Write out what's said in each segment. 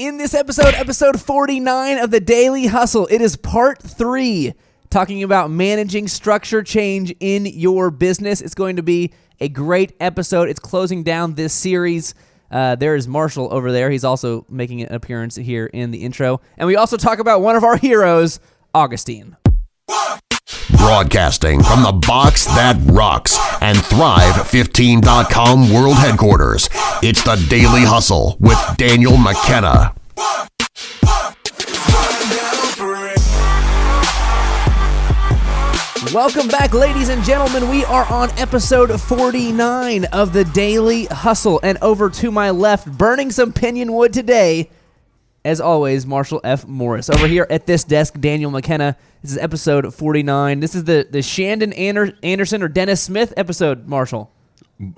In this episode 49 of the Daily Hustle, it is part 3, talking about managing structure change in your business. It's going to be a great episode. It's closing down this series. There is Marshall over there. He's also making an appearance here in the intro. And we also talk about one of our heroes, Augustine. Broadcasting from the box that rocks and Thrive15.com world headquarters, it's the Daily Hustle with Daniel McKenna. Welcome back, ladies and gentlemen. We are on episode 49 of the Daily Hustle. And over to my left, burning some pinion wood today, as always, Marshall F. Morris. Over here at this desk, Daniel McKenna. This is episode 49. This is the Shandon Anderson or Dennis Smith episode, Marshall.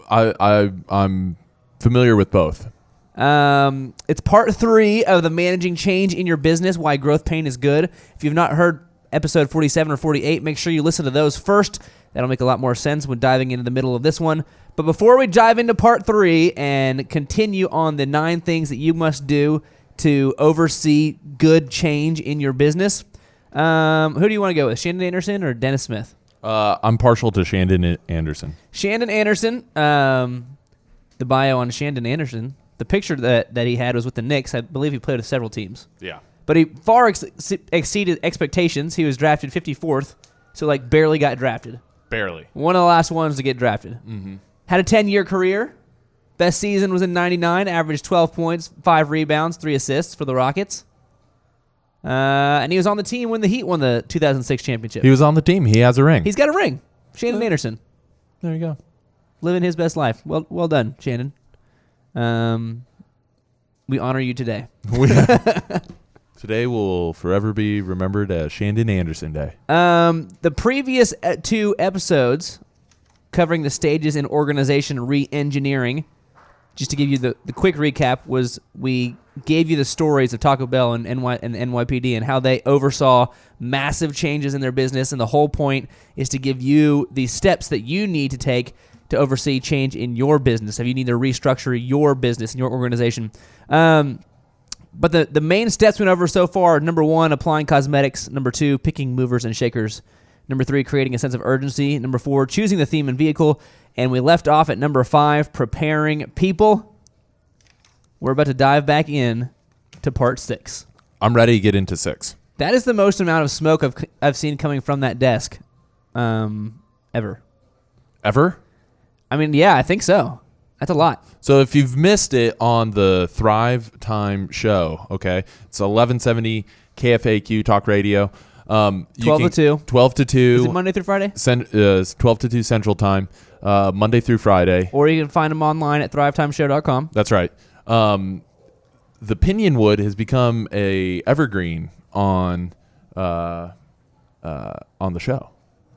I'm familiar with both. It's part 3 of the Managing Change in Your Business, Why Growth Pain is Good. If you've not heard episode 47 or 48, make sure you listen to those first. That'll make a lot more sense when diving into the middle of this one. But before we dive into part 3 and continue on the 9 things that you must do to oversee good change in your business, who do you want to go with, Shandon Anderson or Dennis Smith? I'm partial to Shandon Anderson. Shandon Anderson, the bio on Shandon Anderson, the picture that he had was with the Knicks. I believe he played with several teams. Yeah. But he far exceeded expectations. He was drafted 54th, so barely got drafted. Barely. One of the last ones to get drafted. Mm-hmm. Had a 10-year career. Best season was in 99, averaged 12 points, 5 rebounds, 3 assists for the Rockets. And he was on the team when the Heat won the 2006 championship. He was on the team. He has a ring. He's got a ring. Shandon Anderson. There you go. Living his best life. Well done, Shandon. We honor you today. Today will forever be remembered as Shandon Anderson Day. The previous 2 episodes covering the stages in organization re-engineering, just to give you the quick recap, was we gave you the stories of Taco Bell and NYPD and how they oversaw massive changes in their business, and the whole point is to give you the steps that you need to take to oversee change in your business, if you need to restructure your business and your organization. But the main steps we went over so far are, number 1, applying cosmetics. Number 2, picking movers and shakers. Number 3, creating a sense of urgency. Number 4, choosing the theme and vehicle. And we left off at number 5, preparing people. We're about to dive back in to part 6. I'm ready to get into 6. That is the most amount of smoke I've seen coming from that desk ever. Ever? I mean, yeah, I think so. That's a lot. So if you've missed it on the Thrive Time show, okay, it's 1170 KFAQ Talk Radio. 12 to 2. 12 to 2. Is it Monday through Friday? 12 to 2 Central Time, Monday through Friday. Or you can find them online at thrivetimeshow.com. That's right. The Pinion Wood has become a evergreen on the show.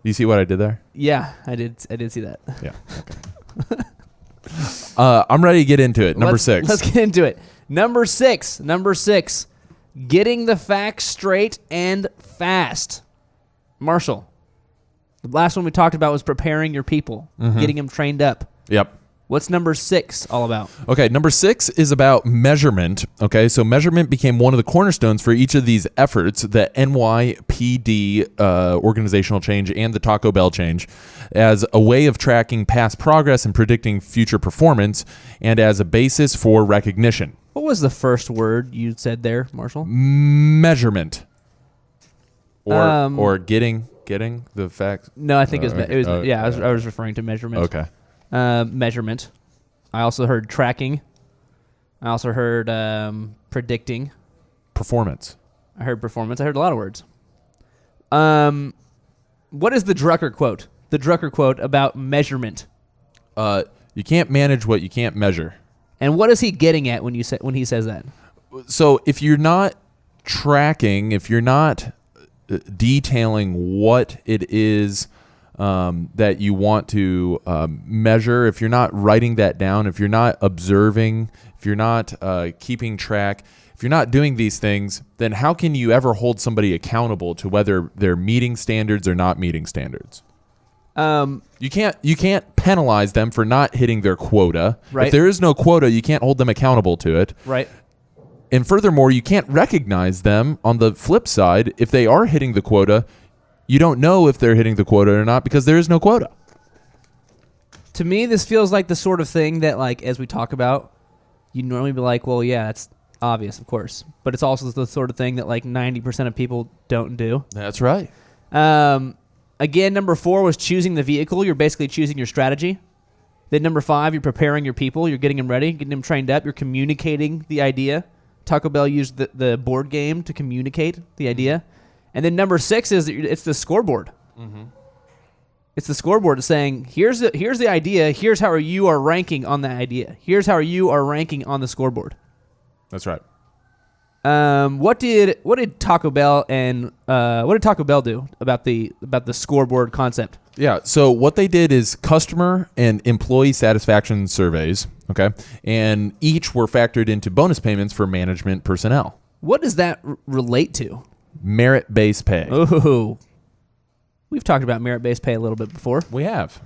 You see what I did there? Yeah, I did see that. Yeah. Okay. I'm ready to get into it. Number 6. Let's get into it. Number 6. Getting the facts straight and fast. Marshall, the last one we talked about was preparing your people, getting them trained up. Yep. What's number 6 all about? Okay, number 6 is about measurement. Okay, so measurement became one of the cornerstones for each of these efforts, the NYPD organizational change and the Taco Bell change, as a way of tracking past progress and predicting future performance, and as a basis for recognition. What was the first word you said there, Marshall? Measurement. Or getting the facts. No, I think it was I was referring to measurement. Okay. Measurement. I also heard tracking. I also heard predicting. Performance. I heard performance. I heard a lot of words. What is the Drucker quote? The Drucker quote about measurement. You can't manage what you can't measure. And what is he getting at when he says that? So if you're not tracking, if you're not detailing what it is that you want to measure, if you're not writing that down, if you're not observing, if you're not keeping track, if you're not doing these things, then how can you ever hold somebody accountable to whether they're meeting standards or not meeting standards? You can't penalize them for not hitting their quota. Right. If there is no quota, you can't hold them accountable to it. Right. And furthermore, you can't recognize them on the flip side. If they are hitting the quota, you don't know if they're hitting the quota or not because there is no quota. To me, this feels like the sort of thing that, like, as we talk about, you'd normally be like, well, yeah, that's obvious, of course. But it's also the sort of thing that, like, 90% of people don't do. That's right. Again, number 4 was choosing the vehicle. You're basically choosing your strategy. Then number 5, you're preparing your people. You're getting them ready, getting them trained up. You're communicating the idea. Taco Bell used the board game to communicate the idea. And then number 6 is it's the scoreboard. Mm-hmm. It's the scoreboard saying, here's the idea. Here's how you are ranking on the idea. Here's how you are ranking on the scoreboard. That's right. What did Taco Bell do about the scoreboard concept? Yeah. So what they did is customer and employee satisfaction surveys. Okay, and each were factored into bonus payments for management personnel. What does that relate to? Merit-based pay. Oh, we've talked about merit-based pay a little bit before. We have.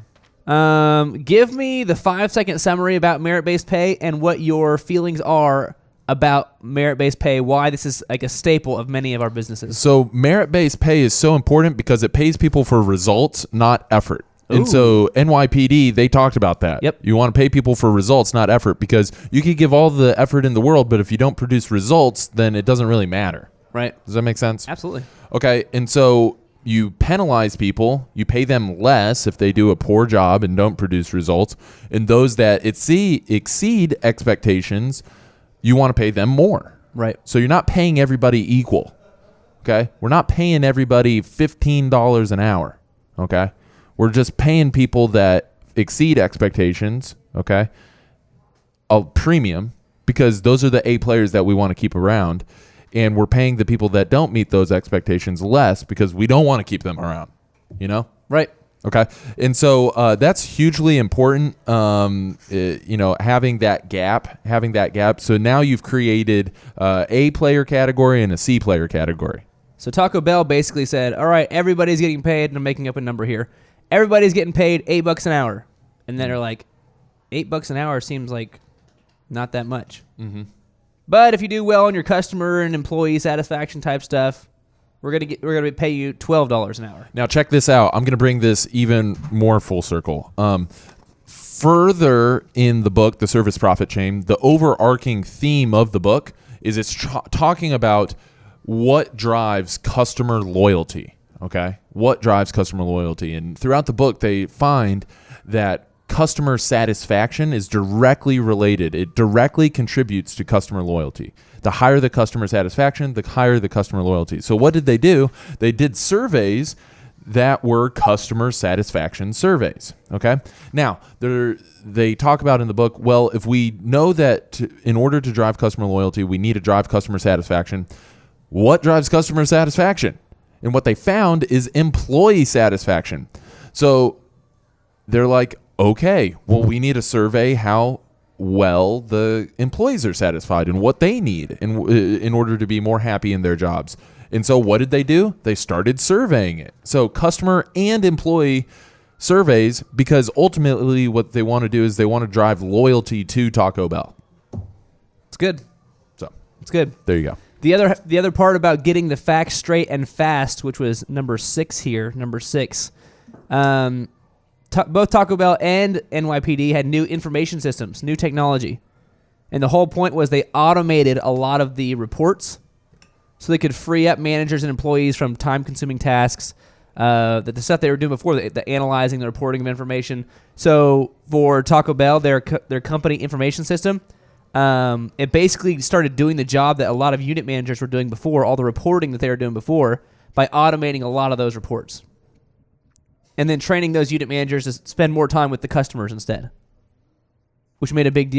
Give me the 5-second summary about merit-based pay and what your feelings are about merit-based pay, why this is like a staple of many of our businesses. So merit-based pay is so important because it pays people for results, not effort. And so NYPD, they talked about that. Yep. You want to pay people for results, not effort, because you could give all the effort in the world, but if you don't produce results, then it doesn't really matter. Right. Does that make sense? Absolutely. Okay, and so you penalize people, you pay them less if they do a poor job and don't produce results, and those that exceed expectations, you want to pay them more. Right. So you're not paying everybody equal. Okay? We're not paying everybody $15 an hour. Okay? We're just paying people that exceed expectations, okay, a premium, because those are the A players that we want to keep around, and we're paying the people that don't meet those expectations less because we don't want to keep them around, you know? Right. Okay. And so that's hugely important, having that gap. So now you've created A player category and a C player category. So Taco Bell basically said, all right, everybody's getting paid, and I'm making up a number here. Everybody's getting paid $8 an hour. And then they're like, $8 an hour seems like not that much. Mm-hmm. But if you do well on your customer and employee satisfaction type stuff, we're gonna pay you $12 an hour. Now check this out. I'm gonna bring this even more full circle. Further in the book, The Service Profit Chain, the overarching theme of the book is it's talking about what drives customer loyalty. Okay, what drives customer loyalty? And throughout the book, they find that customer satisfaction is directly related. It directly contributes to customer loyalty. The higher the customer satisfaction, the higher the customer loyalty. So what did they do? They did surveys that were customer satisfaction surveys. Okay, now they talk about in the book, well, if we know that in order to drive customer loyalty, we need to drive customer satisfaction, what drives customer satisfaction? And what they found is employee satisfaction. So they're like, okay, well, we need to survey how well the employees are satisfied and what they need in order to be more happy in their jobs. And so what did they do? They started surveying it. So customer and employee surveys, because ultimately what they want to do is they want to drive loyalty to Taco Bell. It's good. So it's good. There you go. The other part about getting the facts straight and fast, which was number 6 here, both Taco Bell and NYPD had new information systems, new technology. And the whole point was they automated a lot of the reports so they could free up managers and employees from time-consuming tasks, the stuff they were doing before, the analyzing, the reporting of information. So for Taco Bell, their company information system, it basically started doing the job that a lot of unit managers were doing before, all the reporting that they were doing before, by automating a lot of those reports. And then training those unit managers to spend more time with the customers instead, which made a big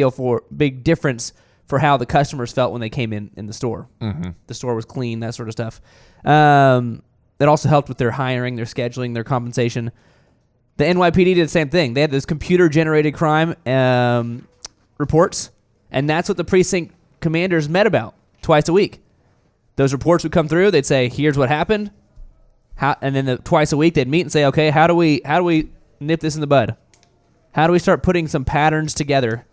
difference for how the customers felt when they came in the store. Mm-hmm. The store was clean, that sort of stuff. That also helped with their hiring, their scheduling, their compensation. The NYPD did the same thing. They had those computer-generated crime reports, and that's what the precinct commanders met about twice a week. Those reports would come through. They'd say, here's what happened. And then twice a week they'd meet and say, okay, how do we nip this in the bud? How do we start putting some patterns together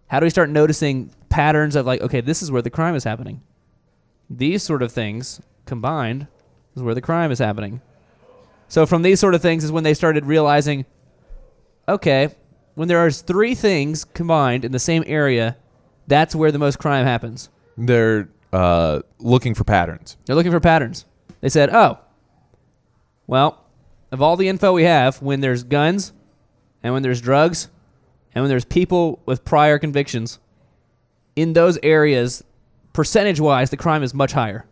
How do we start noticing patterns of like, okay, this is where the crime is happening. These sort of things combined is where the crime is happening. So from these sort of things is when they started realizing, okay, when there are 3 things combined in the same area, that's where the most crime happens. They're looking for patterns. They're looking for patterns. They said, oh, well, of all the info we have, when there's guns and when there's drugs and when there's people with prior convictions, in those areas, percentage-wise, the crime is much higher.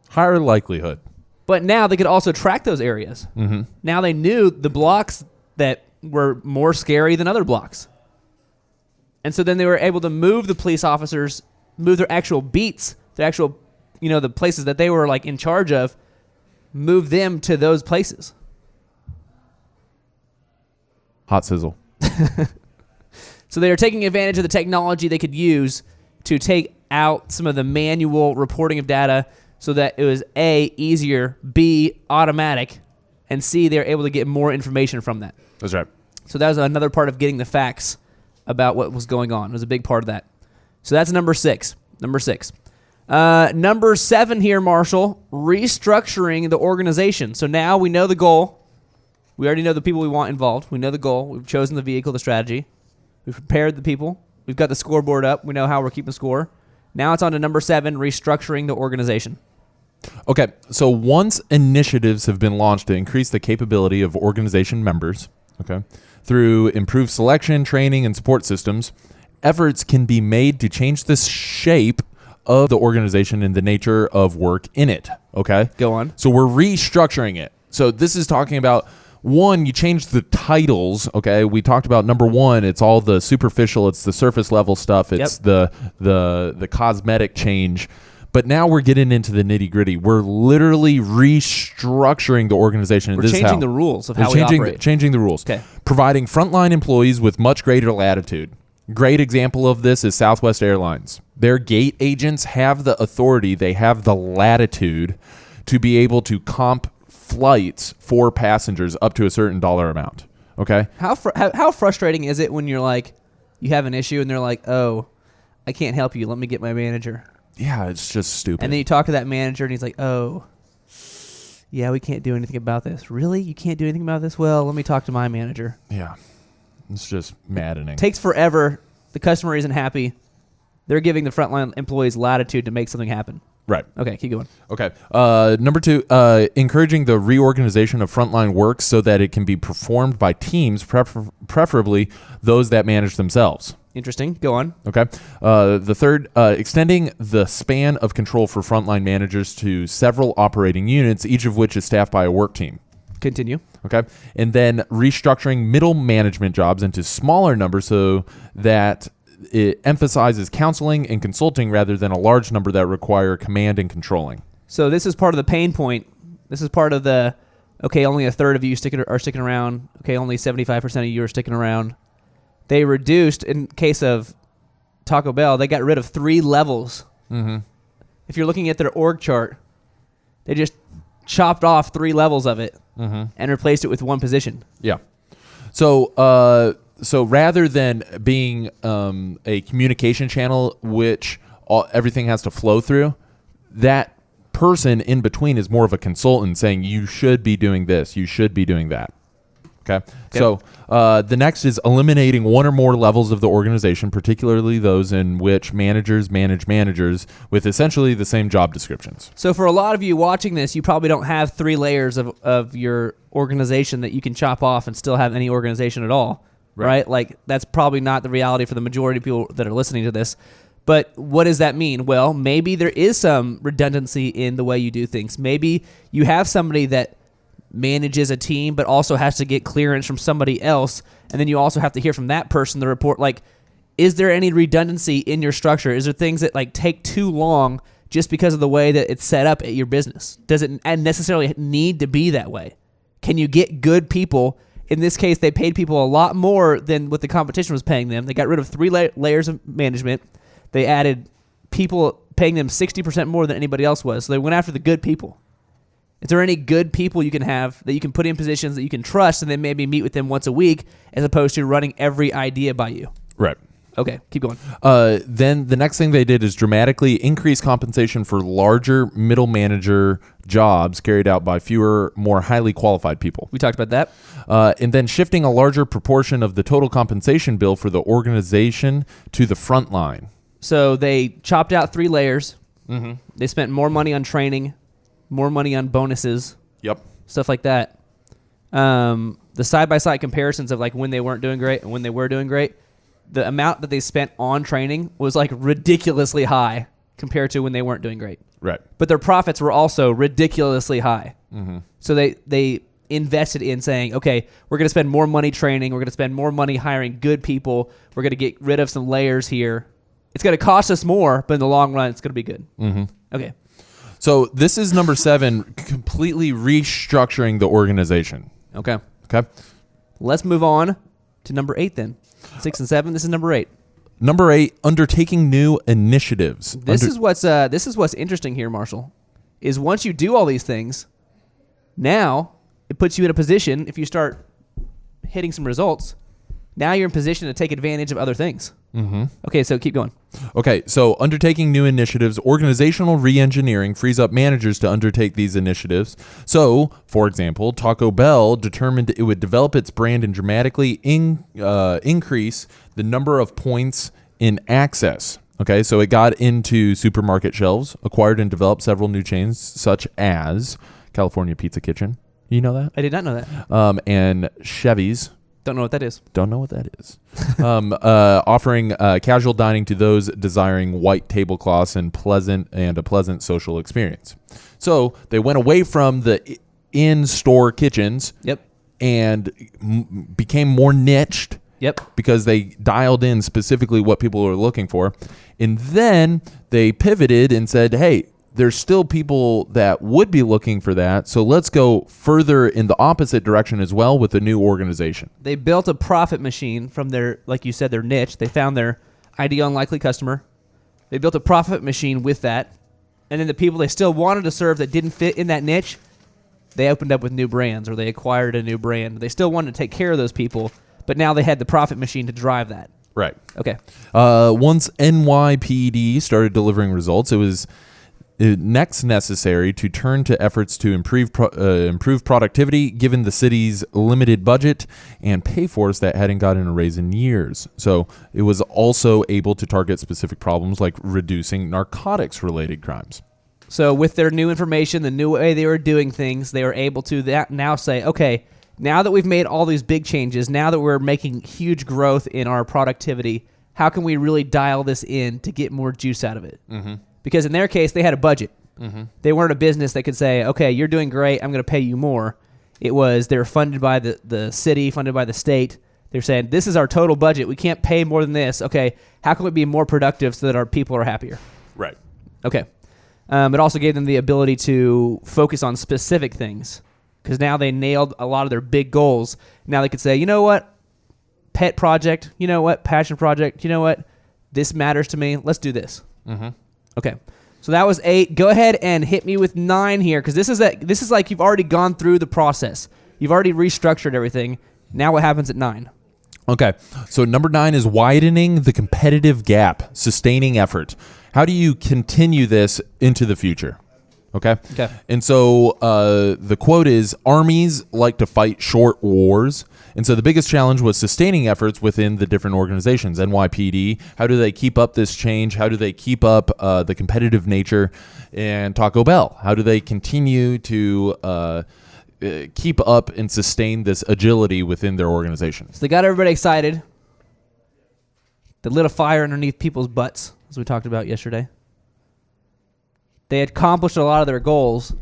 Higher likelihood. But now they could also track those areas. Mm-hmm. Now they knew the blocks that were more scary than other blocks. And so then they were able to move the police officers, move their actual beats, their actual, the places that they were like in charge of, move them to those places. Hot sizzle. So they are taking advantage of the technology they could use to take out some of the manual reporting of data so that it was A, easier, B, automatic, and C, they're able to get more information from that. That's right. So that was another part of getting the facts about what was going on. It was a big part of that. So that's number 6. Number 7 here, Marshall, restructuring the organization. So now we know the goal. We already know the people we want involved. We know the goal. We've chosen the vehicle, the strategy. We've prepared the people. We've got the scoreboard up. We know how we're keeping score. Now it's on to number 7, restructuring the organization. Okay, so once initiatives have been launched to increase the capability of organization members, okay, through improved selection, training, and support systems, efforts can be made to change the shape of the organization and the nature of work in it, okay? Go on. So we're restructuring it. So this is talking about, one, you change the titles, okay? We talked about number 1, it's all the superficial, it's the surface level stuff, it's the cosmetic change. But now we're getting into the nitty-gritty. We're literally restructuring the organization. We're changing the rules of how we operate. Changing the rules. Okay. Providing frontline employees with much greater latitude. Great example of this is Southwest Airlines. Their gate agents have the authority, they have the latitude to be able to comp flights for passengers up to a certain dollar amount. Okay? How frustrating is it when you're like, you have an issue and they're like, oh, I can't help you. Let me get my manager. Yeah, it's just stupid. And then you talk to that manager and he's like, oh, yeah, we can't do anything about this. Really? You can't do anything about this? Well, let me talk to my manager. Yeah. It's just maddening. Takes forever. The customer isn't happy. They're giving the frontline employees latitude to make something happen. Right. Okay, keep going. Okay. Number 2, encouraging the reorganization of frontline work so that it can be performed by teams, preferably those that manage themselves. Interesting. Go on. Okay. The third, extending the span of control for frontline managers to several operating units, each of which is staffed by a work team. Continue. Okay. And then restructuring middle management jobs into smaller numbers so that it emphasizes counseling and consulting rather than a large number that require command and controlling. So this is part of the pain point. This is part of the, okay, only a third of you are sticking around. Okay, only 75% of you are sticking around. They reduced, in case of Taco Bell, they got rid of 3 levels. Mm-hmm. If you're looking at their org chart, they just chopped off 3 levels of it and replaced it with 1 position. Yeah. So rather than being a communication channel which everything has to flow through, that person in between is more of a consultant saying you should be doing this, you should be doing that. Okay. Yep. So the next is eliminating 1 or more levels of the organization, particularly those in which managers manage managers with essentially the same job descriptions. So for a lot of you watching this, you probably don't have 3 layers of your organization that you can chop off and still have any organization at all. Right? Like that's probably not the reality for the majority of people that are listening to this. But what does that mean? Well, maybe there is some redundancy in the way you do things. Maybe you have somebody that manages a team but also has to get clearance from somebody else, and then you also have to hear from that person the report. Like, is there any redundancy in your structure? Is there things that like take too long just because of the way that it's set up at your business? Does it necessarily need to be that way? Can you get good people? In this case, they paid people a lot more than what the competition was paying them. They got rid of 3 layers of management. They added people paying them 60% more than anybody else was. So they went after the good people. Is there any good people you can have that you can put in positions that you can trust and then maybe meet with them once a week as opposed to running every idea by you? Right. Okay, keep going. Then the next thing they did is dramatically increase compensation for larger middle manager jobs carried out by fewer, more highly qualified people. We talked about that. And then shifting a larger proportion of the total compensation bill for the organization to the front line. So they chopped out 3 layers. Mm-hmm. They spent more money on training, more money on bonuses. Yep. Stuff like that. The side-by-side comparisons of like when they weren't doing great and when they were doing great, the amount that they spent on training was like ridiculously high compared to when they weren't doing great. Right. But their profits were also ridiculously high. Mm-hmm. So they invested in saying, okay, we're going to spend more money training. We're going to spend more money hiring good people. We're going to get rid of some layers here. It's going to cost us more, but in the long run, it's going to be good. Mm-hmm. Okay. So this is number 7, completely restructuring the organization. Okay. Okay. Let's move on to number 8 then. 6 and 7. This is number 8. Number 8, undertaking new initiatives. This is what's interesting here, Marshall, is once you do all these things, now it puts you in a position, if you start hitting some results, now you're in position to take advantage of other things. Mm-hmm. Okay, so keep going. Okay, so undertaking new initiatives, organizational re-engineering frees up managers to undertake these initiatives. So, for example, Taco Bell determined it would develop its brand and dramatically increase the number of points in access. Okay, so it got into supermarket shelves, acquired and developed several new chains, such as California Pizza Kitchen. You know that? I did not know that. And Chevy's. Don't know what that is. Don't know what that is. Offering casual dining to those desiring white tablecloths and a pleasant social experience. So they went away from the in-store kitchens. Yep. And became more niched. Yep. Because they dialed in specifically what people were looking for. And then they pivoted and said, hey, there's still people that would be looking for that. So let's go further in the opposite direction as well with a new organization. They built a profit machine from their, like you said, their niche. They found their ideal and likely customer. They built a profit machine with that. And then the people they still wanted to serve that didn't fit in that niche, they opened up with new brands or they acquired a new brand. They still wanted to take care of those people, but now they had the profit machine to drive that. Right. Okay. Once NYPD started delivering results, it was next necessary to turn to efforts to improve productivity given the city's limited budget and pay force that hadn't gotten a raise in years. So it was also able to target specific problems like reducing narcotics-related crimes. So with their new information, the new way they were doing things, they were able to now say, okay, now that we've made all these big changes, now that we're making huge growth in our productivity, how can we really dial this in to get more juice out of it? Mm-hmm. Because in their case, they had a budget. Mm-hmm. They weren't a business that could say, okay, you're doing great, I'm going to pay you more. It was they were funded by the city, funded by the state. They're saying, this is our total budget. We can't pay more than this. Okay, how can we be more productive so that our people are happier? Right. Okay. It also gave them the ability to focus on specific things because now they nailed a lot of their big goals. Now they could say, you know what, pet project, you know what, passion project, you know what, this matters to me. Let's do this. Mm-hmm. Okay. So that was 8. Go ahead and hit me with 9 here because this is like you've already gone through the process. You've already restructured everything. Now what happens at 9? Okay. So number 9 is widening the competitive gap, sustaining effort. How do you continue this into the future? Okay. Okay. And so the quote is, armies like to fight short wars. And so the biggest challenge was sustaining efforts within the different organizations. NYPD, how do they keep up this change? How do they keep up the competitive nature? And Taco Bell, how do they continue to keep up and sustain this agility within their organizations? So they got everybody excited. They lit a fire underneath people's butts, as we talked about yesterday. They had accomplished a lot of their goals.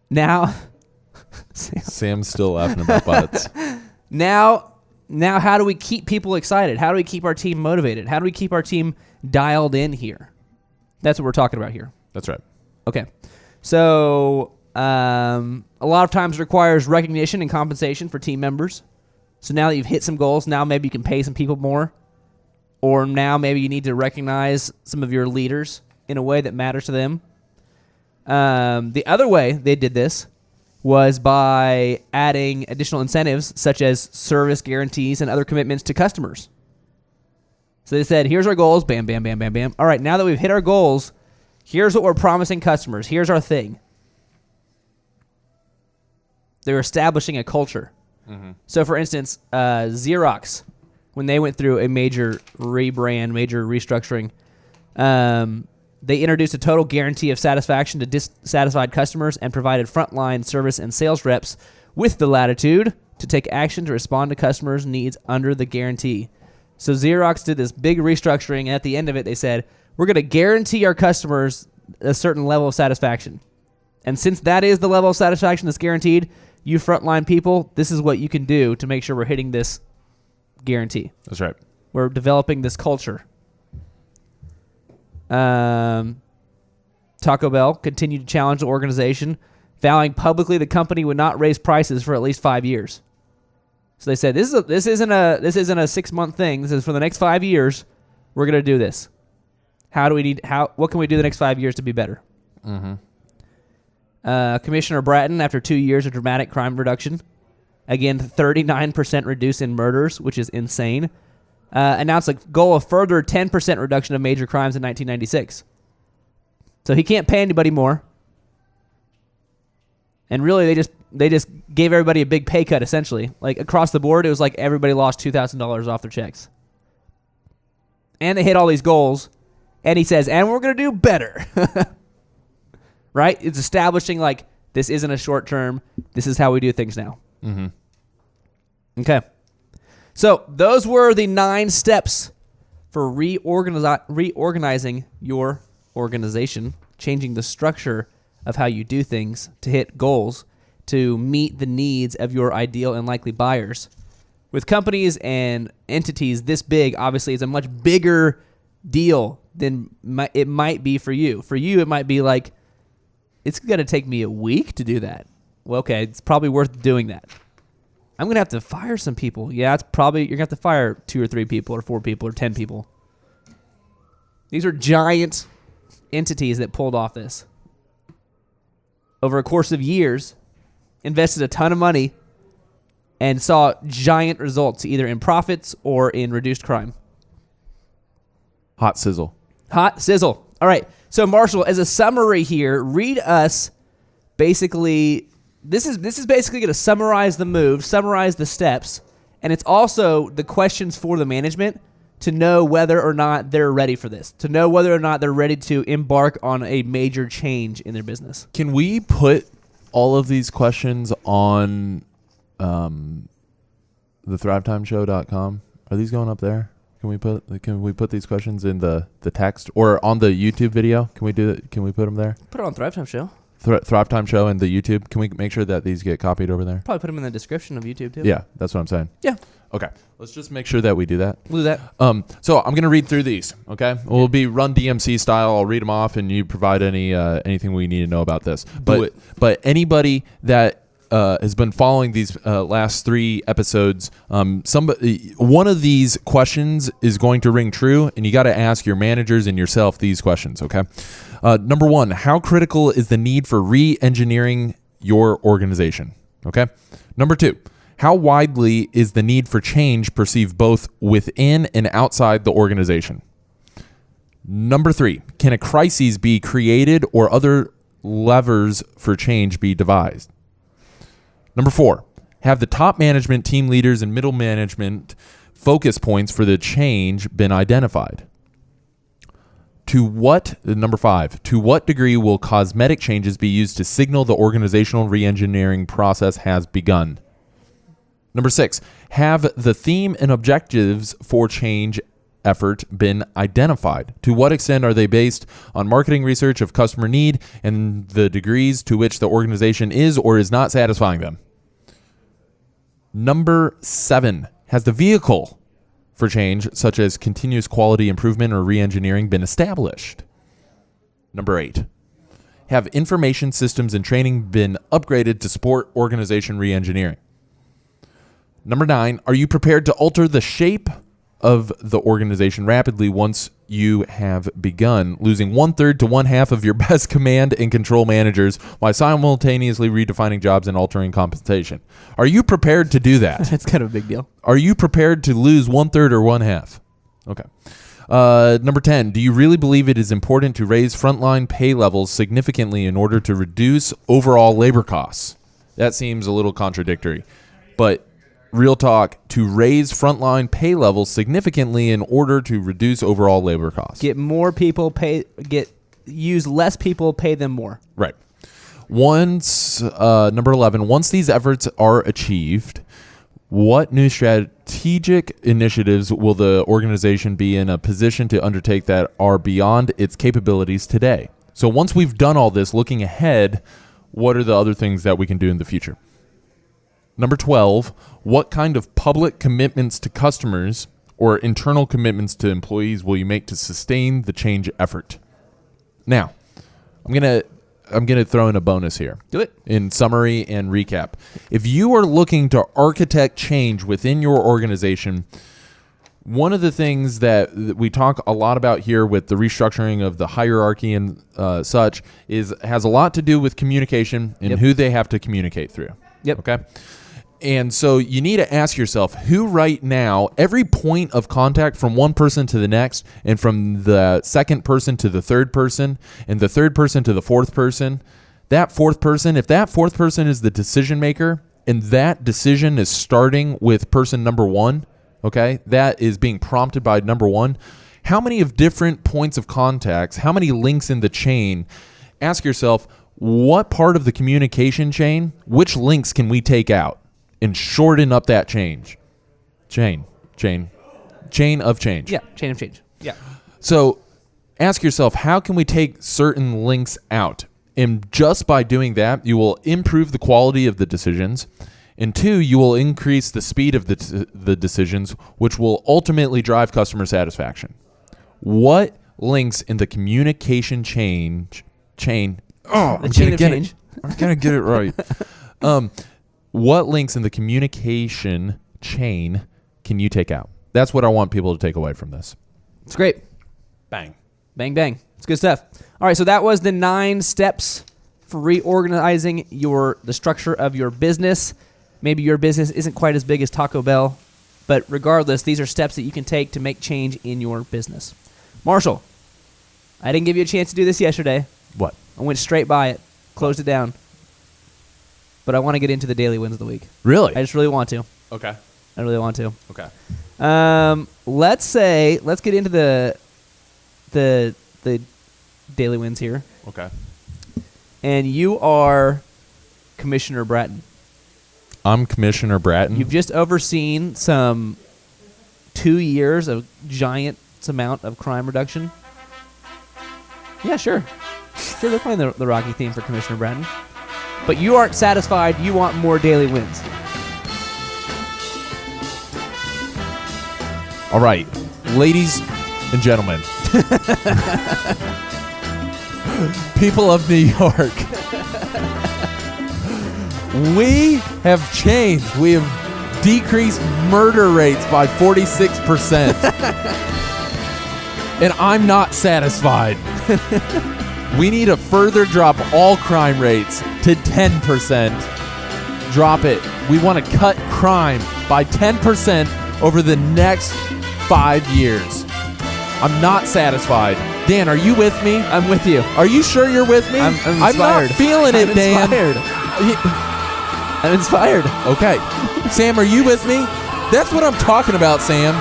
Now, Sam's still laughing about butts. Now, how do we keep people excited? How do we keep our team motivated? How do we keep our team dialed in here? That's what we're talking about here. That's right. Okay. So, a lot of times it requires recognition and compensation for team members. So now that you've hit some goals, now maybe you can pay some people more. Or now maybe you need to recognize some of your leaders in a way that matters to them. The other way they did this was by adding additional incentives such as service guarantees and other commitments to customers. So they said, here's our goals. Bam, bam, bam, bam, bam. All right, now that we've hit our goals, here's what we're promising customers. Here's our thing. They're establishing a culture. Mm-hmm. So, for instance, Xerox, when they went through a major rebrand, major restructuring, they introduced a total guarantee of satisfaction to dissatisfied customers and provided frontline service and sales reps with the latitude to take action to respond to customers' needs under the guarantee. So Xerox did this big restructuring, and at the end of it, they said, we're going to guarantee our customers a certain level of satisfaction. And since that is the level of satisfaction that's guaranteed, you frontline people, this is what you can do to make sure we're hitting this guarantee. That's right. We're developing this culture. Taco Bell continued to challenge the organization, vowing publicly the company would not raise prices for at least 5 years. So they said, this isn't a 6-month thing. This is for the next 5 years. We're going to do this. What can we do the next 5 years to be better? Mm-hmm. Commissioner Bratton, after 2 years of dramatic crime reduction, again 39% reduce in murders, which is insane, announced a goal of further 10% reduction of major crimes in 1996. So he can't pay anybody more. And really, they just gave everybody a big pay cut, essentially. Like, across the board, it was like everybody lost $2,000 off their checks. And they hit all these goals. And he says, and we're going to do better. Right? It's establishing, like, this isn't a short term. This is how we do things now. Mm-hmm. Okay. So those were the 9 steps for reorganizing your organization, changing the structure of how you do things to hit goals, to meet the needs of your ideal and likely buyers. With companies and entities this big, obviously it's a much bigger deal than it might be for you. For you, it might be like, it's going to take me a week to do that. Well, okay, it's probably worth doing that. I'm going to have to fire some people. Yeah, you're going to have to fire 2 or 3 people or 4 people or 10 people. These are giant entities that pulled off this. Over a course of years, invested a ton of money and saw giant results either in profits or in reduced crime. Hot sizzle. Hot sizzle. All right. So, Marshall, as a summary here, read us basically, this is basically going to summarize the moves, summarize the steps, and it's also the questions for the management to know whether or not they're ready for this, to know whether or not they're ready to embark on a major change in their business. Can we put all of these questions on the thrivetimeshow.com? Are these going up there? Can we put these questions in the text or on the YouTube video? Can we do it? Can we put them there? Put it on Thrive Time Show. Thrive Time Show and the YouTube. Can we make sure that these get copied over there? Probably put them in the description of YouTube too. Yeah, that's what I'm saying. Yeah. Okay. Let's just make sure that we do that. We'll do that. So I'm going to read through these, okay? We'll be Run DMC style. I'll read them off, and you provide anything we need to know about this. But anybody that has been following these last 3 episodes, one of these questions is going to ring true, and you got to ask your managers and yourself these questions, okay? Number 1, how critical is the need for re-engineering your organization, okay? Number 2, how widely is the need for change perceived both within and outside the organization? Number 3, can a crisis be created or other levers for change be devised? Number 4, have the top management, team leaders, and middle management focus points for the change been identified? Number 5, to what degree will cosmetic changes be used to signal the organizational re-engineering process has begun? Number 6, have the theme and objectives for change effort been identified? To what extent are they based on marketing research of customer need and the degrees to which the organization is or is not satisfying them? Number 7, has the vehicle for change, such as continuous quality improvement or re-engineering, been established? Number 8, have information systems and training been upgraded to support organization re-engineering? Number 9, are you prepared to alter the shape of the organization rapidly once you have begun, losing 1/3 to 1/2 of your best command and control managers while simultaneously redefining jobs and altering compensation? Are you prepared to do that? That's kind of a big deal. Are you prepared to lose 1/3 or 1/2? Okay. Number 10, do you really believe it is important to raise frontline pay levels significantly in order to reduce overall labor costs? That seems a little contradictory. But real talk, to raise frontline pay levels significantly in order to reduce overall labor costs. Get more people, use less people, pay them more. Right. Number 11, once these efforts are achieved, what new strategic initiatives will the organization be in a position to undertake that are beyond its capabilities today? So once we've done all this, looking ahead, what are the other things that we can do in the future? Number 12, what kind of public commitments to customers or internal commitments to employees will you make to sustain the change effort? Now, I'm gonna throw in a bonus here. Do it. In summary and recap. If you are looking to architect change within your organization, one of the things that we talk a lot about here with the restructuring of the hierarchy and such has a lot to do with communication and who they have to communicate through. Yep. Okay. And so you need to ask yourself, who right now, every point of contact from one person to the next, and from the second person to the third person, and the third person to the fourth person, that fourth person, if that fourth person is the decision maker, and that decision is starting with person number one, okay, that is being prompted by number one, how many of different points of contacts, how many links in the chain, ask yourself, what part of the communication chain, which links can we take out and shorten up that chain of change. Yeah, chain of change. Yeah. So ask yourself, how can we take certain links out? And just by doing that, you will improve the quality of the decisions. And 2, you will increase the speed of the decisions, which will ultimately drive customer satisfaction. What links in the communication chain? Oh, The chain of change. I'm going to get it right. What links in the communication chain can you take out? That's what I want people to take away from this. It's great. Bang. Bang, bang. It's good stuff. All right, so that was the 9 steps for reorganizing the structure of your business. Maybe your business isn't quite as big as Taco Bell, but regardless, these are steps that you can take to make change in your business. Marshall, I didn't give you a chance to do this yesterday. What? I went straight by it, closed it down. But I want to get into the daily wins of the week. Really? I just really want to. Okay. I really want to. Okay. Let's get into the daily wins here. Okay. And you are Commissioner Bratton. I'm Commissioner Bratton. You've just overseen some 2 years of giant amount of crime reduction. Yeah, sure. Sure, they're playing the Rocky theme for Commissioner Bratton. But you aren't satisfied. You want more daily wins. All right. Ladies and gentlemen. People of New York. We have changed. We have decreased murder rates by 46%. And I'm not satisfied. We need to further drop all crime rates to 10%. Drop it. We want to cut crime by 10% over the next 5 years. I'm not satisfied. Dan, are you with me? I'm with you. Are you sure you're with me? I'm inspired. I'm not feeling it, Dan. I'm inspired. Okay. Sam, are you with me? That's what I'm talking about, Sam.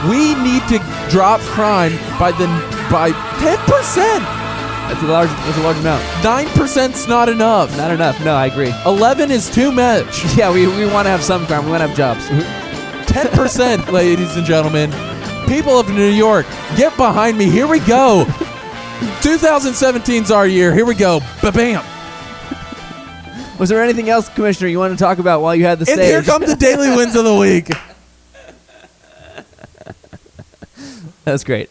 We need to drop crime by 10%. That's a large amount. 9%'s not enough. Not enough. No, I agree. 11 is too much. Yeah, we want to have some crime. We want to have jobs. 10%, ladies and gentlemen. People of New York, get behind me. Here we go. 2017's our year. Here we go. Ba-bam. Was there anything else, Commissioner, you wanted to talk about while you had the stage? And here come the daily wins of the week. That's great.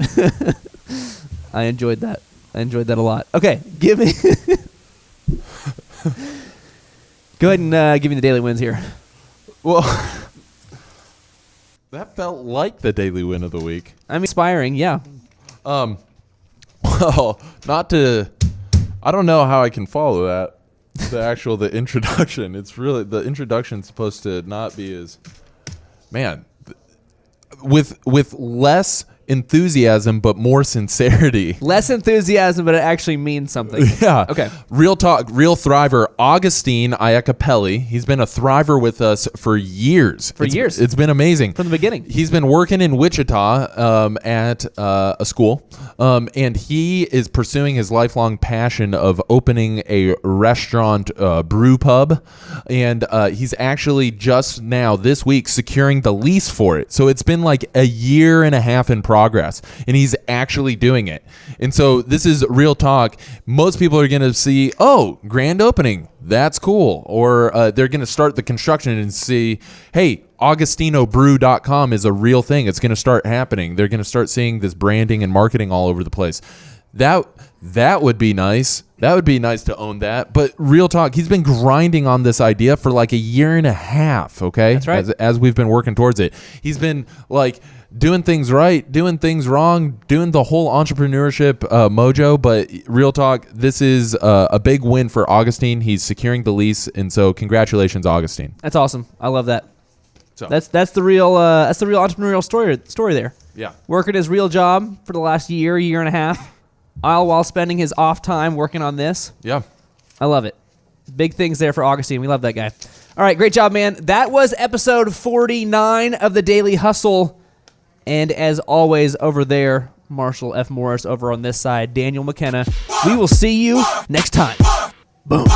I enjoyed that. I enjoyed that a lot. Okay, give me... Go ahead and give me the daily wins here. Well, that felt like the daily win of the week. I'm inspiring, yeah. Well, not to... I don't know how I can follow that. The introduction. It's really... The introduction's supposed to not be as... Man... with less enthusiasm but more sincerity. Less enthusiasm, but it actually means something. Yeah. Okay. Real talk, real thriver, Augustine Iacapelli. He's been a thriver with us for years. Years. It's been amazing. From the beginning. He's been working in Wichita at a school, and he is pursuing his lifelong passion of opening a restaurant brew pub, and he's actually just now this week securing the lease for it. So it's been like a year and a half in progress, and he's actually doing it. And so this is real talk. Most people are going to see, oh, grand opening, that's cool, or they're going to start the construction and see, hey, AugustinoBrew.com is a real thing. It's going to start happening. They're going to start seeing this branding and marketing all over the place. That would be nice. That would be nice to own that. But real talk, he's been grinding on this idea for like a year and a half, okay? That's right. As we've been working towards it. He's been like doing things right, doing things wrong, doing the whole entrepreneurship mojo. But real talk, this is a big win for Augustine. He's securing the lease, and so congratulations, Augustine. That's awesome. I love that. So That's the real entrepreneurial story there. yeah. Working his real job for the last year and a half, all while spending his off time working on this. Yeah. I love it. Big things there for Augustine. We love that guy. All right, great job, man. That was episode 49 of the Daily Hustle. And as always, over there, Marshall F. Morris. Over on this side, Daniel McKenna. We will see you next time. Boom.